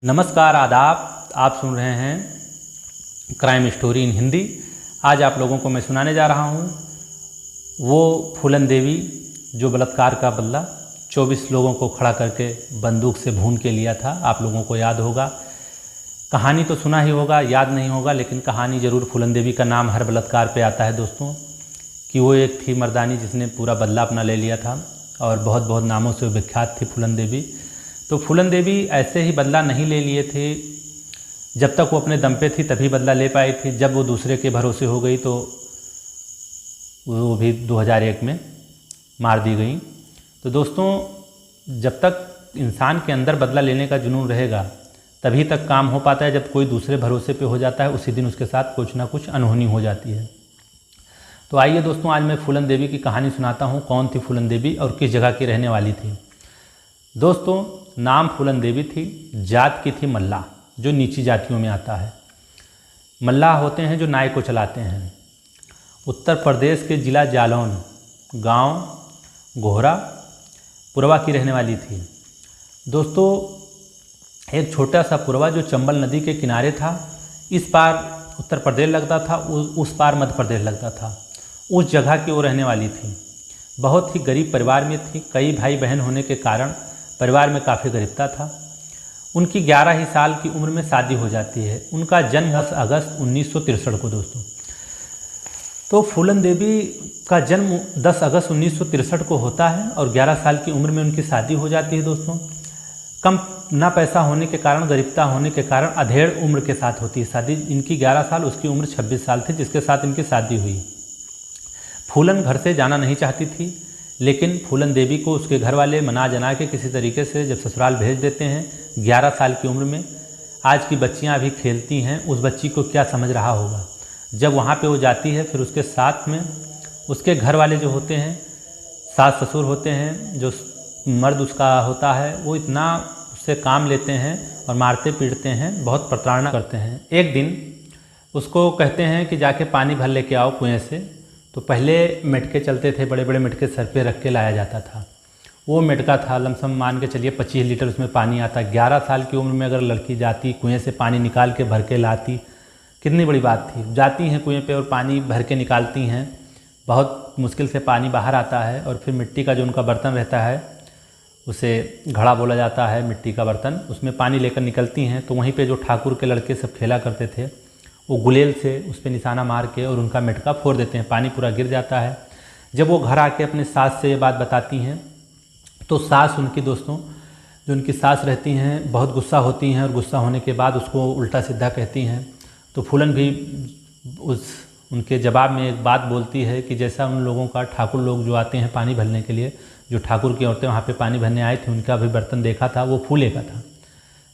नमस्कार आदाब। आप सुन रहे हैं क्राइम स्टोरी इन हिंदी। आज आप लोगों को मैं सुनाने जा रहा हूँ वो फूलन देवी जो बलात्कार का बदला 24 लोगों को खड़ा करके बंदूक से भून के लिया था। आप लोगों को याद होगा, कहानी तो सुना ही होगा, याद नहीं होगा, लेकिन कहानी ज़रूर फूलन देवी का नाम हर बलात्कार पे आता है दोस्तों। कि वो एक थी मर्दानी जिसने पूरा बदला अपना ले लिया था और बहुत बहुत नामों से विख्यात थी फूलन देवी। तो फूलन देवी ऐसे ही बदला नहीं ले लिए थे, जब तक वो अपने दम पे थी तभी बदला ले पाई थी। जब वो दूसरे के भरोसे हो गई तो वो भी 2001 में मार दी गई। तो दोस्तों, जब तक इंसान के अंदर बदला लेने का जुनून रहेगा तभी तक काम हो पाता है। जब कोई दूसरे भरोसे पे हो जाता है उसी दिन उसके साथ कुछ ना कुछ अनहोनी हो जाती है। तो आइए दोस्तों, आज मैं फूलन देवी की कहानी सुनाता हूँ। कौन थी फूलन देवी और किस जगह की रहने वाली थी। दोस्तों, नाम फूलन देवी थी, जात की थी मल्लाह, जो नीची जातियों में आता है। मल्लाह होते हैं जो नाव को चलाते हैं। उत्तर प्रदेश के ज़िला जालौन गांव गोहरा पुरवा की रहने वाली थी। दोस्तों, एक छोटा सा पुरवा जो चंबल नदी के किनारे था। इस पार उत्तर प्रदेश लगता था, उस पार मध्य प्रदेश लगता था। उस जगह की वो रहने वाली थी। बहुत ही गरीब परिवार में थी। कई भाई बहन होने के कारण परिवार में काफ़ी गरीबता था। उनकी 11 ही साल की उम्र में शादी हो जाती है। उनका जन्म 10 अगस्त 1963 को दोस्तों। तो फूलन देवी का जन्म 10 अगस्त 1963 को होता है और 11 साल की उम्र में उनकी शादी हो जाती है दोस्तों। कम ना पैसा होने के कारण, गरीबता होने के कारण अधेड़ उम्र के साथ होती है शादी। इनकी 11 साल, उसकी उम्र 26 साल थी जिसके साथ इनकी शादी हुई। फूलन घर से जाना नहीं चाहती थी, लेकिन फूलन देवी को उसके घर वाले मना जना के किसी तरीके से जब ससुराल भेज देते हैं 11 साल की उम्र में। आज की बच्चियां अभी खेलती हैं, उस बच्ची को क्या समझ रहा होगा। जब वहाँ पे वो जाती है, फिर उसके साथ में उसके घर वाले जो होते हैं, सास ससुर होते हैं, जो मर्द उसका होता है, वो इतना उससे काम लेते हैं और मारते पीटते हैं, बहुत प्रताड़ना करते हैं। एक दिन उसको कहते हैं कि जाके पानी भर लेके आओ कुएँ से। तो पहले मटके चलते थे, बड़े बड़े मटके सर पे रख के लाया जाता था। वो मटका था, लमसम मान के चलिए 25 लीटर उसमें पानी आता। 11 साल की उम्र में अगर लड़की जाती कुएँ से पानी निकाल के भर के लाती, कितनी बड़ी बात थी। जाती हैं कुएँ पे और पानी भर के निकालती हैं। बहुत मुश्किल से पानी बाहर आता है और फिर मिट्टी का जो उनका बर्तन रहता है, उसे घड़ा बोला जाता है, मिट्टी का बर्तन, उसमें पानी लेकर निकलती हैं। तो वहीं पर जो ठाकुर के लड़के सब खेला करते थे, वो गुलेल से उस पर निशाना मार के और उनका मटका फोड़ देते हैं। पानी पूरा गिर जाता है। जब वो घर आके अपने सास से ये बात बताती हैं तो सास उनकी, दोस्तों, जो उनकी सास रहती हैं, बहुत गुस्सा होती हैं और गुस्सा होने के बाद उसको उल्टा सीधा कहती हैं। तो फूलन भी उनके जवाब में एक बात बोलती है कि जैसा उन लोगों का, ठाकुर लोग जो आते हैं पानी भरने के लिए, जो ठाकुर की औरतें वहाँ पर पानी भरने आई थी, उनका भी बर्तन देखा था, वो फूले का था।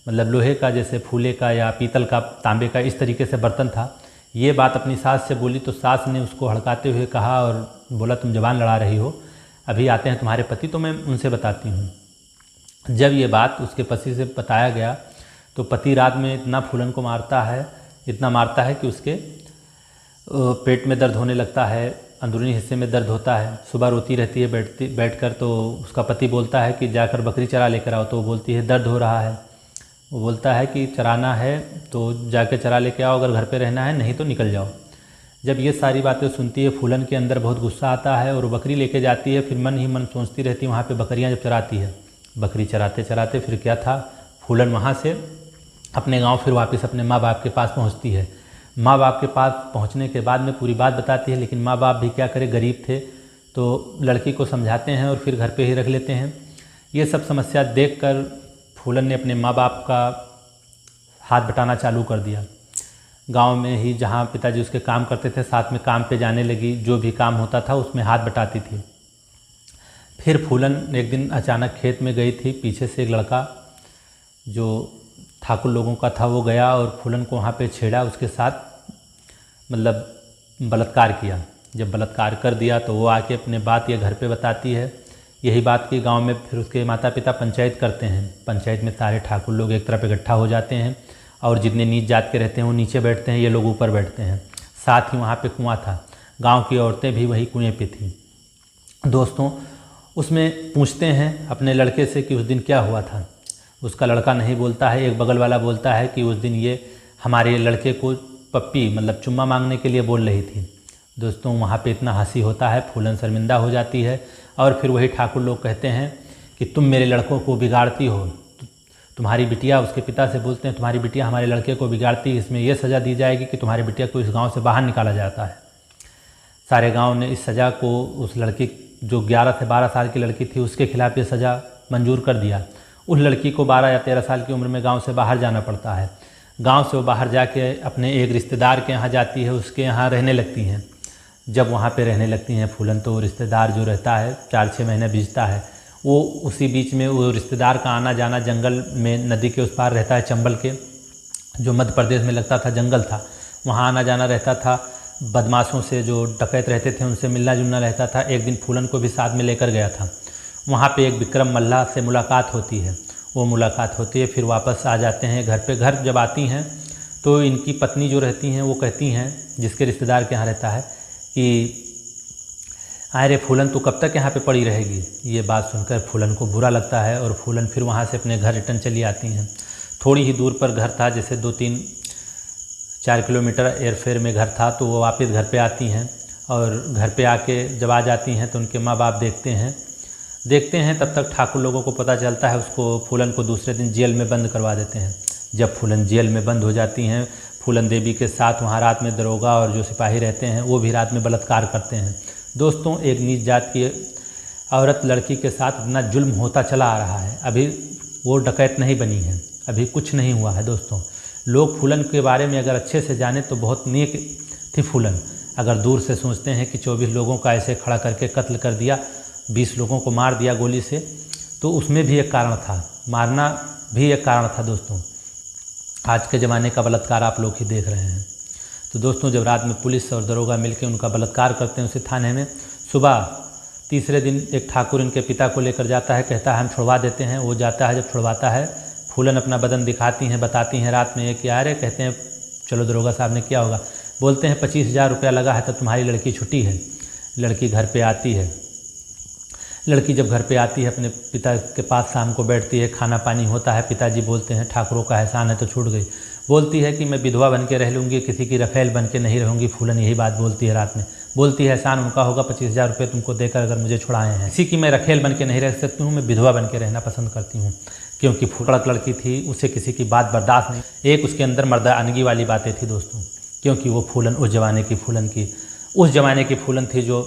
मतलब लोहे का, जैसे फूले का या पीतल का, तांबे का, इस तरीके से बर्तन था। ये बात अपनी सास से बोली तो सास ने उसको हड़काते हुए कहा और बोला, तुम जबान लड़ा रही हो, अभी आते हैं तुम्हारे पति, तो मैं उनसे बताती हूँ। जब ये बात उसके पति से बताया गया तो पति रात में इतना फूलन को मारता है, इतना मारता है कि उसके पेट में दर्द होने लगता है, अंदरूनी हिस्से में दर्द होता है। सुबह रोती रहती है बैठकर। तो उसका पति बोलता है कि जाकर बकरी चरा लेकर आओ। तो वो बोलती है दर्द हो रहा है। वो बोलता है कि चराना है तो जाके चरा लेके आओ, अगर घर पे रहना है नहीं तो निकल जाओ। जब ये सारी बातें सुनती है, फूलन के अंदर बहुत गुस्सा आता है और वो बकरी लेके जाती है। फिर मन ही मन सोचती रहती है, वहाँ पे बकरियाँ जब चराती है, बकरी चराते चराते फिर क्या था, फूलन वहाँ से अपने गाँव फिर वापस अपने माँ बाप के पास पहुँचती है। माँ बाप के पास पहुँचने के बाद में पूरी बात बताती है, लेकिन माँ बाप भी क्या करे, गरीब थे, तो लड़की को समझाते हैं और फिर घर पर ही रख लेते हैं। ये सब समस्या देख कर फूलन ने अपने माँ बाप का हाथ बटाना चालू कर दिया। गांव में ही जहाँ पिताजी उसके काम करते थे, साथ में काम पे जाने लगी। जो भी काम होता था उसमें हाथ बटाती थी। फिर फूलन एक दिन अचानक खेत में गई थी। पीछे से एक लड़का जो ठाकुर लोगों का था वो गया और फूलन को वहाँ पे छेड़ा, उसके साथ मतलब बलात्कार किया। जब बलात्कार कर दिया तो वो आके अपने बात ये घर पे बताती है। यही बात की गांव में फिर उसके माता पिता पंचायत करते हैं। पंचायत में सारे ठाकुर लोग एक तरफ इकट्ठा हो जाते हैं और जितने नीच जात के रहते हैं वो नीचे बैठते हैं, ये लोग ऊपर बैठते हैं। साथ ही वहाँ पे कुआं था, गांव की औरतें भी वही कुएं पे थी। दोस्तों, उसमें पूछते हैं अपने लड़के से कि उस दिन क्या हुआ था। उसका लड़का नहीं बोलता है, एक बगल वाला बोलता है कि उस दिन ये हमारे लड़के को पप्पी मतलब चुम्मा मांगने के लिए बोल रही थी। दोस्तों वहाँ पे इतना हंसी होता है, फूलन शर्मिंदा हो जाती है और फिर वही ठाकुर लोग कहते हैं कि तुम मेरे लड़कों को बिगाड़ती हो। तुम्हारी बिटिया, उसके पिता से बोलते हैं, तुम्हारी बिटिया हमारे लड़के को बिगाड़ती है, इसमें यह सज़ा दी जाएगी कि तुम्हारी बिटिया को इस गांव से बाहर निकाला जाता है। सारे गांव ने इस सज़ा को उस लड़की जो 11 से 12 साल की लड़की थी उसके खिलाफ़ ये सज़ा मंजूर कर दिया। उस लड़की को 12 या 13 साल की उम्र में गाँव से बाहर जाना पड़ता है। गाँव से वो बाहर जाके अपने एक रिश्तेदार के यहाँ जाती है, उसके यहाँ रहने लगती हैं। जब वहाँ पे रहने लगती हैं फूलन, तो रिश्तेदार जो रहता है 4-6 महीने बीतता है, वो उसी बीच में वो रिश्तेदार का आना जाना जंगल में नदी के उस पार रहता है, चंबल के जो मध्य प्रदेश में लगता था जंगल था, वहाँ आना जाना रहता था। बदमाशों से जो डकैत रहते थे उनसे मिलना जुलना रहता था। एक दिन फूलन को भी साथ में लेकर गया था। वहाँ पे एक विक्रम मल्ला से मुलाकात होती है। वो मुलाकात होती है, फिर वापस आ जाते हैं घर पे। घर जब आती हैं तो इनकी पत्नी जो रहती हैं वो कहती हैं, जिसके रिश्तेदार के यहाँ रहता है, कि अरे फूलन तू कब तक यहाँ पे पड़ी रहेगी। ये बात सुनकर फूलन को बुरा लगता है और फूलन फिर वहाँ से अपने घर रिटर्न चली आती हैं। थोड़ी ही दूर पर घर था, जैसे 2-3-4 किलोमीटर एयरफेयर में घर था। तो वो वापस घर पे आती हैं और घर पे आके जब आ जाती हैं तो उनके माँ बाप देखते हैं। तब तक ठाकुर लोगों को पता चलता है, उसको फूलन को दूसरे दिन जेल में बंद करवा देते हैं। जब फूलन जेल में बंद हो जाती हैं, फूलन देवी के साथ वहाँ रात में दरोगा और जो सिपाही रहते हैं वो भी रात में बलात्कार करते हैं। दोस्तों एक नीच जात की औरत लड़की के साथ इतना जुल्म होता चला आ रहा है। अभी वो डकैत नहीं बनी है, अभी कुछ नहीं हुआ है। दोस्तों लोग फूलन के बारे में अगर अच्छे से जाने तो बहुत नेक थी फूलन। अगर दूर से सोचते हैं कि 24 लोगों का ऐसे खड़ा करके कत्ल कर दिया, 20 लोगों को मार दिया गोली से, तो उसमें भी एक कारण था, मारना भी एक कारण था। दोस्तों आज के ज़माने का बलात्कार आप लोग ही देख रहे हैं। तो दोस्तों जब रात में पुलिस और दरोगा मिलकर उनका बलात्कार करते हैं उसी थाने में, सुबह तीसरे दिन एक ठाकुर इनके पिता को लेकर जाता है, कहता है हम छुड़वा देते हैं। वो जाता है, जब छुड़वाता है फूलन अपना बदन दिखाती हैं, बताती हैं रात में ये क्या है। कहते हैं चलो दरोगा साहब ने क्या होगा। बोलते हैं 25,000 रुपया लगा है, तब तुम्हारी लड़की छुट्टी है। लड़की घर पे आती है। लड़की जब घर पे आती है अपने पिता के पास शाम को बैठती है, खाना पानी होता है। पिताजी बोलते हैं ठाकुरों का एहसान है तो छूट गई। बोलती है कि मैं विधवा बन के रह लूँगी, किसी की रफेल बन के नहीं रहूँगी। फूलन यही बात बोलती है रात में। बोलती है एहसान उनका होगा 25,000 रुपये तुमको देकर अगर मुझे छुड़ाए हैं। किसी की मैं रखेल बन के नहीं रह सकती हूँ, मैं विधवा बन के रहना पसंद करती हूँ। क्योंकि फुड़क लड़की थी, उसे किसी की बात बर्दाश्त नहीं। एक उसके अंदर मर्दानगी वाली बातें थी दोस्तों, क्योंकि वो फूलन उस ज़माने की फूलन थी जो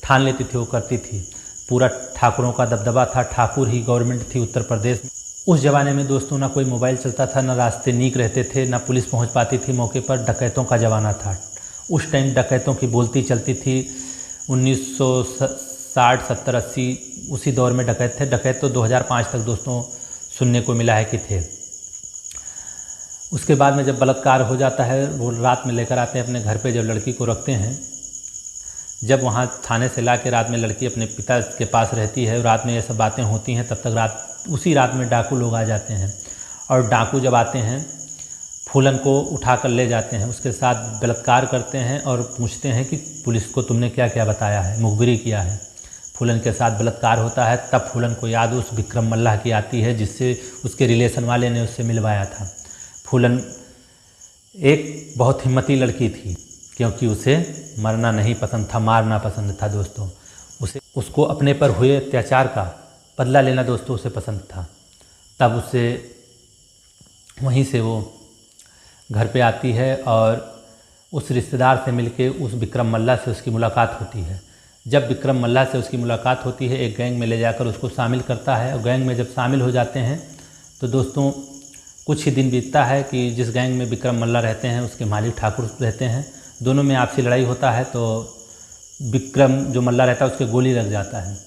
ठान लेती थी, वो करती थी। पूरा ठाकुरों का दबदबा था, ठाकुर ही गवर्नमेंट थी उत्तर प्रदेश में। उस ज़माने में दोस्तों ना कोई मोबाइल चलता था, ना रास्ते नीक रहते थे, ना पुलिस पहुंच पाती थी मौके पर। डकैतों का ज़माना था। उस टाइम डकैतों की बोलती चलती थी। 1960, 70, 80 उसी दौर में डकैत थे। डकैत तो 2005 तक दोस्तों सुनने को मिला है कि थे। उसके बाद में जब बलात्कार हो जाता है, वो रात में लेकर आते हैं अपने घर पे। जब लड़की को रखते हैं, जब वहाँ थाने से ला के रात में लड़की अपने पिता के पास रहती है, रात में ये सब बातें होती हैं, तब तक उसी रात में डाकू लोग आ जाते हैं। और डाकू जब आते हैं फूलन को उठाकर ले जाते हैं, उसके साथ बलात्कार करते हैं और पूछते हैं कि पुलिस को तुमने क्या क्या बताया है, मुखबिरी किया है। फूलन के साथ बलात्कार होता है। तब फूलन को याद उस विक्रम मल्लाह की आती है, जिससे उसके रिलेशन वाले ने उससे मिलवाया था। फूलन एक बहुत हिम्मती लड़की थी, क्योंकि उसे मरना नहीं पसंद था, मारना पसंद था। दोस्तों उसको अपने पर हुए अत्याचार का बदला लेना दोस्तों उसे पसंद था। तब उससे वहीं से वो घर पे आती है और उस रिश्तेदार से मिलके उस विक्रम मल्ला से उसकी मुलाकात होती है। जब विक्रम मल्ला से उसकी मुलाकात होती है, एक गैंग में ले जाकर उसको शामिल करता है। और गैंग में जब शामिल हो जाते हैं तो दोस्तों कुछ ही दिन बीतता है कि जिस गैंग में विक्रम मल्ला रहते हैं उसके मालिक ठाकुर रहते हैं। दोनों में आपसी लड़ाई होता है, तो विक्रम जो मल्ला रहता है उसके गोली लग जाता है।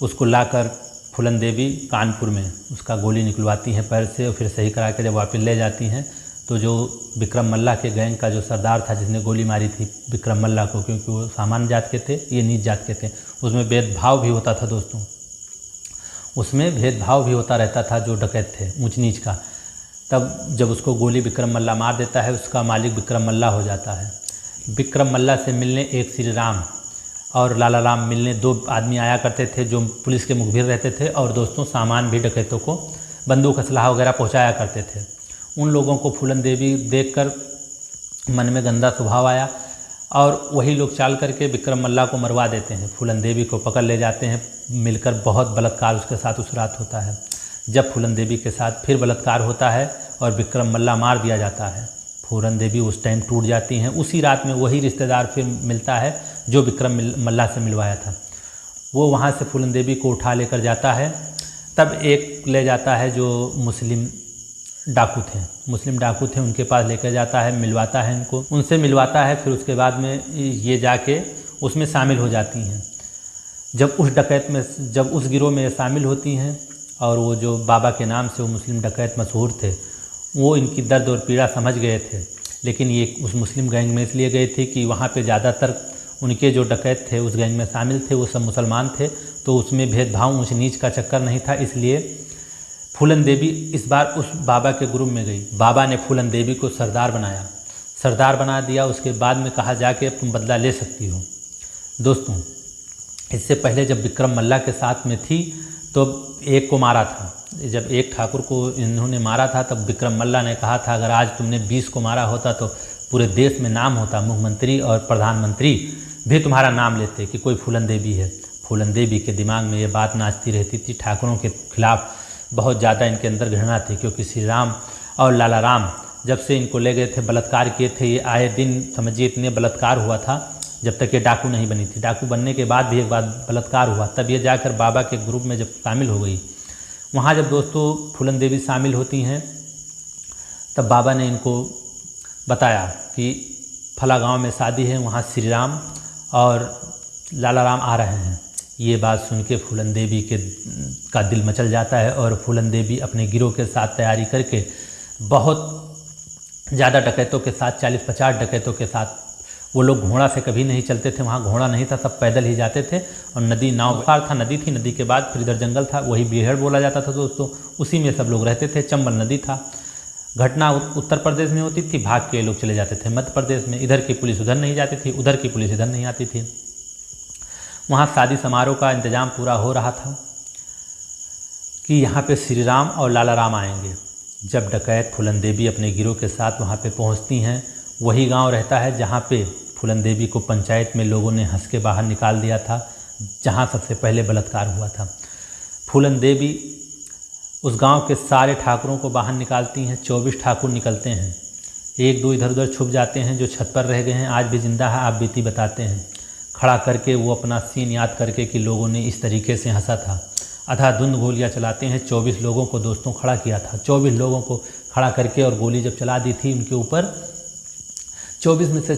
उसको लाकर फूलन देवी कानपुर में उसका गोली निकलवाती हैं पैर से, और फिर सही करा के जब वापस ले जाती हैं तो जो विक्रम मल्ला के गैंग का जो सरदार था जिसने गोली मारी थी विक्रम मल्ला को, क्योंकि वो सामान्य जात के थे, ये नीच जात के थे, उसमें भेदभाव भी होता था दोस्तों। उसमें भेदभाव भी होता रहता था जो डकैत थे ऊंच नीच का। तब जब उसको गोली विक्रम मल्ला मार देता है, उसका मालिक विक्रम मल्ला हो जाता है। विक्रम मल्ला से मिलने एक श्री राम और लाला राम मिलने 2 आदमी आया करते थे जो पुलिस के मुखबिर रहते थे, और दोस्तों सामान भी डकैतों को बंदूक असलहा वगैरह पहुंचाया करते थे। उन लोगों को फूलन देवी देखकर मन में गंदा स्वभाव आया और वही लोग चाल करके विक्रम मल्ला को मरवा देते हैं। फूलन देवी को पकड़ ले जाते हैं, मिलकर बहुत बलात्कार उसके साथ उस रात होता है। जब फूलन देवी के साथ फिर बलात्कार होता है और विक्रम मल्ला मार दिया जाता है, फूलन देवी उस टाइम टूट जाती हैं। उसी रात में वही रिश्तेदार फिर मिलता है जो विक्रम मल्ला से मिलवाया था। वो वहाँ से फूलन देवी को उठा लेकर जाता है। तब एक ले जाता है जो मुस्लिम डाकू थे, उनके पास लेकर जाता है, मिलवाता है इनको, उनसे मिलवाता है। फिर उसके बाद में ये जाके उसमें शामिल हो जाती हैं। जब उस गिरोह में शामिल होती हैं और वो जो बाबा के नाम से वो मुस्लिम डकैत मशहूर थे, वो इनकी दर्द और पीड़ा समझ गए थे। लेकिन ये उस मुस्लिम गैंग में इसलिए गए थे कि वहाँ पे ज़्यादातर उनके जो डकैत थे उस गैंग में शामिल थे वो सब मुसलमान थे, तो उसमें भेदभाव ऊंच नीच का चक्कर नहीं था। इसलिए फूलन देवी इस बार उस बाबा के ग्रुप में गई। बाबा ने फूलन देवी को सरदार बना दिया। उसके बाद में कहा जाके अब तुम बदला ले सकती हो। दोस्तों, इससे पहले जब विक्रम मल्ला के साथ में थी तो एक को मारा था। जब एक ठाकुर को इन्होंने मारा था तब विक्रम मल्ला ने कहा था अगर आज तुमने 20 को मारा होता तो पूरे देश में नाम होता, मुख्यमंत्री और प्रधानमंत्री भी तुम्हारा नाम लेते कि कोई फूलन देवी है। फूलन देवी के दिमाग में ये बात नाचती रहती थी। ठाकुरों के खिलाफ बहुत ज़्यादा इनके अंदर घृणा थी, क्योंकि श्री राम और लाला राम जब से इनको ले गए थे, बलात्कार किए थे, ये आए दिन समझिए इतने बलात्कार हुआ था जब तक ये डाकू नहीं बनी थी। डाकू बनने के बाद भी एक बार बलात्कार हुआ, तब ये जाकर बाबा के ग्रुप में जब शामिल हो गई। वहाँ जब दोस्तों फूलन देवी शामिल होती हैं तब बाबा ने इनको बताया कि फला गांव में शादी है, वहाँ श्री राम और लाला राम आ रहे हैं। ये बात सुन के फूलन देवी का दिल मचल जाता है और फूलन देवी अपने गिरोह के साथ तैयारी करके बहुत ज़्यादा डकैतों के साथ 40-50 डकैतों के साथ, वो लोग घोड़ा से कभी नहीं चलते थे, वहाँ घोड़ा नहीं था, सब पैदल ही जाते थे। और नदी नाव पार था, नदी थी, नदी के बाद फिर इधर जंगल था, वही बीहड़ बोला जाता था दोस्तों, उसी में सब लोग रहते थे। चंबल नदी था। घटना उत्तर प्रदेश में होती थी, भाग के लोग चले जाते थे मध्य प्रदेश में। इधर की पुलिस उधर नहीं जाती थी, उधर की पुलिस इधर नहीं आती थी। वहाँ शादी समारोह का इंतजाम पूरा हो रहा था कि यहाँ पे श्री राम और लाला राम आएंगे। जब डकैत फूलन देवी अपने गिरोह के साथ वहाँ पे पहुँचती हैं, वही गांव रहता है जहाँ पे फूलन देवी को पंचायत में लोगों ने हंस के बाहर निकाल दिया था, जहाँ सबसे पहले बलात्कार हुआ था। फूलन देवी उस गांव के सारे ठाकुरों को बाहर निकालती हैं। 24 ठाकुर निकलते हैं, 1-2 इधर उधर छुप जाते हैं। जो छत पर रह गए हैं आज भी जिंदा है, आप बीती बताते हैं। खड़ा करके वो अपना सीन याद करके कि लोगों ने इस तरीके से हंसा था। अंधाधुंध गोलियां चलाते हैं। 24 लोगों को दोस्तों खड़ा किया था, 24 लोगों को खड़ा करके, और गोली जब चला दी थी उनके ऊपर, 24 में से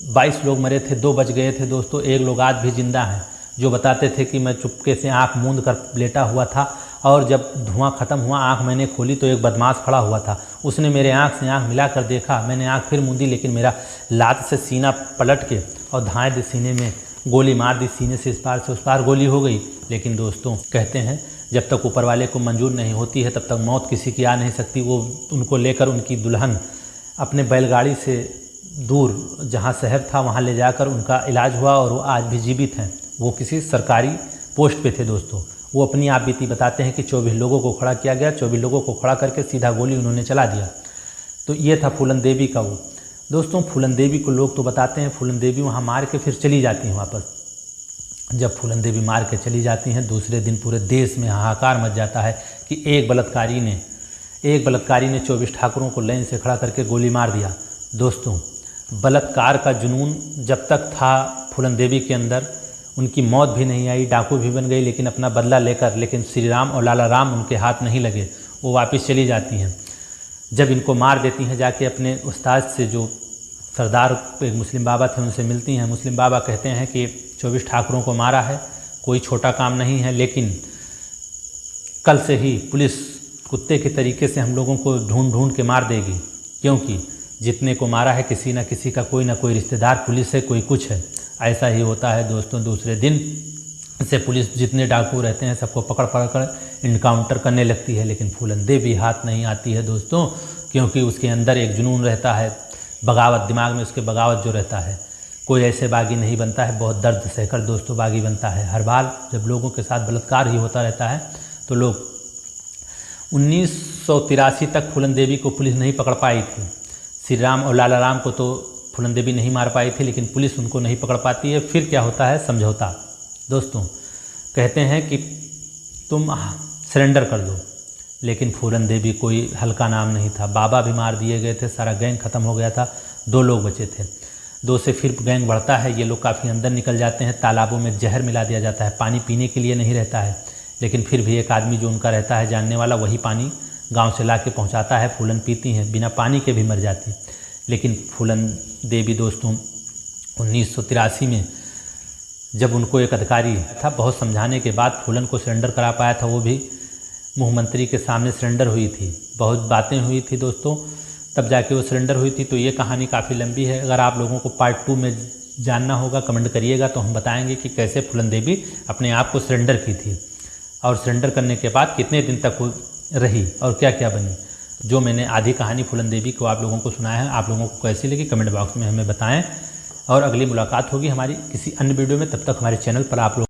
22 लोग मरे थे, 2 बच गए थे दोस्तों। 1 लोग आज भी जिंदा हैं जो बताते थे कि मैं चुपके से आंख मूंद कर लेटा हुआ था और जब धुआं ख़त्म हुआ आंख मैंने खोली तो एक बदमाश खड़ा हुआ था। उसने मेरे आंख से आंख मिला कर देखा, मैंने आंख फिर मूंदी, लेकिन मेरा लात से सीना पलट के और धाए दी सीने में गोली मार दी। सीने से इस पार से उस पार गोली हो गई। लेकिन दोस्तों कहते हैं जब तक ऊपर वाले को मंजूर नहीं होती है तब तक मौत किसी की आ नहीं सकती। वो उनको लेकर उनकी दुल्हन अपने बैलगाड़ी से दूर जहाँ शहर था वहाँ ले जाकर उनका इलाज हुआ और वो आज भी जीवित हैं। वो किसी सरकारी पोस्ट पे थे दोस्तों। वो अपनी आप बीती बताते हैं कि 24 लोगों को खड़ा किया गया, 24 लोगों को खड़ा करके सीधा गोली उन्होंने चला दिया। तो ये था फूलन देवी का वो। दोस्तों फूलन देवी को लोग तो बताते हैं फूलन देवी वहाँ मार के फिर चली जाती हैं वापस। जब फूलन देवी मार के चली जाती हैं, दूसरे दिन पूरे देश में हाहाकार मच जाता है कि एक बलात्कारी ने 24 ठाकुरों को लाइन से खड़ा करके गोली मार दिया। दोस्तों बलात्कार का जुनून जब तक था फूलन देवी के अंदर, उनकी मौत भी नहीं आई, डाकू भी बन गई, लेकिन अपना बदला लेकर, लेकिन श्री राम और लाला राम उनके हाथ नहीं लगे, वो वापस चली जाती हैं। जब इनको मार देती हैं जाके अपने उस्ताद से, जो सरदार एक मुस्लिम बाबा थे, उनसे मिलती हैं। मुस्लिम बाबा कहते हैं कि 24 ठाकुरों को मारा है, कोई छोटा काम नहीं है, लेकिन कल से ही पुलिस कुत्ते के तरीके से हम लोगों को ढूंढ ढूंढ के मार देगी, क्योंकि जितने को मारा है किसी न किसी का कोई ना कोई रिश्तेदार पुलिस है, कोई कुछ है। ऐसा ही होता है दोस्तों। दूसरे दिन से पुलिस जितने डाकू रहते हैं सबको पकड़ कर इनकाउंटर करने लगती है, लेकिन फूलन देवी हाथ नहीं आती है दोस्तों, क्योंकि उसके अंदर एक जुनून रहता है, बगावत, दिमाग में उसके बगावत जो रहता है। कोई ऐसे बागी नहीं बनता है, बहुत दर्द सहकर दोस्तों बागी बनता है। हर बार जब लोगों के साथ बलात्कार ही होता रहता है तो लोग 1983 तक फूलन देवी को पुलिस नहीं पकड़ पाई थी। श्री राम और लाला राम को तो फूलन देवी नहीं मार पाई थी, लेकिन पुलिस उनको नहीं पकड़ पाती है। फिर क्या होता है, समझौता। दोस्तों कहते हैं कि तुम सरेंडर कर दो, लेकिन फूलन देवी कोई हल्का नाम नहीं था। बाबा भी मार दिए गए थे, सारा गैंग ख़त्म हो गया था, 2 लोग बचे थे। 2 से फिर गैंग बढ़ता है, ये लोग काफ़ी अंदर निकल जाते हैं, तालाबों में जहर मिला दिया जाता है, पानी पीने के लिए नहीं रहता है, लेकिन फिर भी एक आदमी जो उनका रहता है जानने वाला, वही पानी गांव से ला के पहुँचाता है। फूलन पीती हैं, बिना पानी के भी मर जाती। लेकिन फूलन देवी दोस्तों 1983 में जब उनको एक अधिकारी था, बहुत समझाने के बाद फूलन को सरेंडर करा पाया था। वो भी मुख्य मंत्री के सामने सरेंडर हुई थी, बहुत बातें हुई थी दोस्तों, तब जाके वो सरेंडर हुई थी। तो ये कहानी काफ़ी लंबी है, अगर आप लोगों को पार्ट 2 में जानना होगा कमेंट करिएगा, तो हम बताएंगे कि कैसे फूलन देवी अपने आप को सरेंडर की थी और सरेंडर करने के बाद कितने दिन तक वो रही और क्या क्या बनी। जो मैंने आधी कहानी फूलन देवी को आप लोगों को सुनाया है, आप लोगों को कैसी लगी कमेंट बॉक्स में हमें बताएं। और अगली मुलाकात होगी हमारी किसी अन्य वीडियो में, तब तक हमारे चैनल पर आप लोग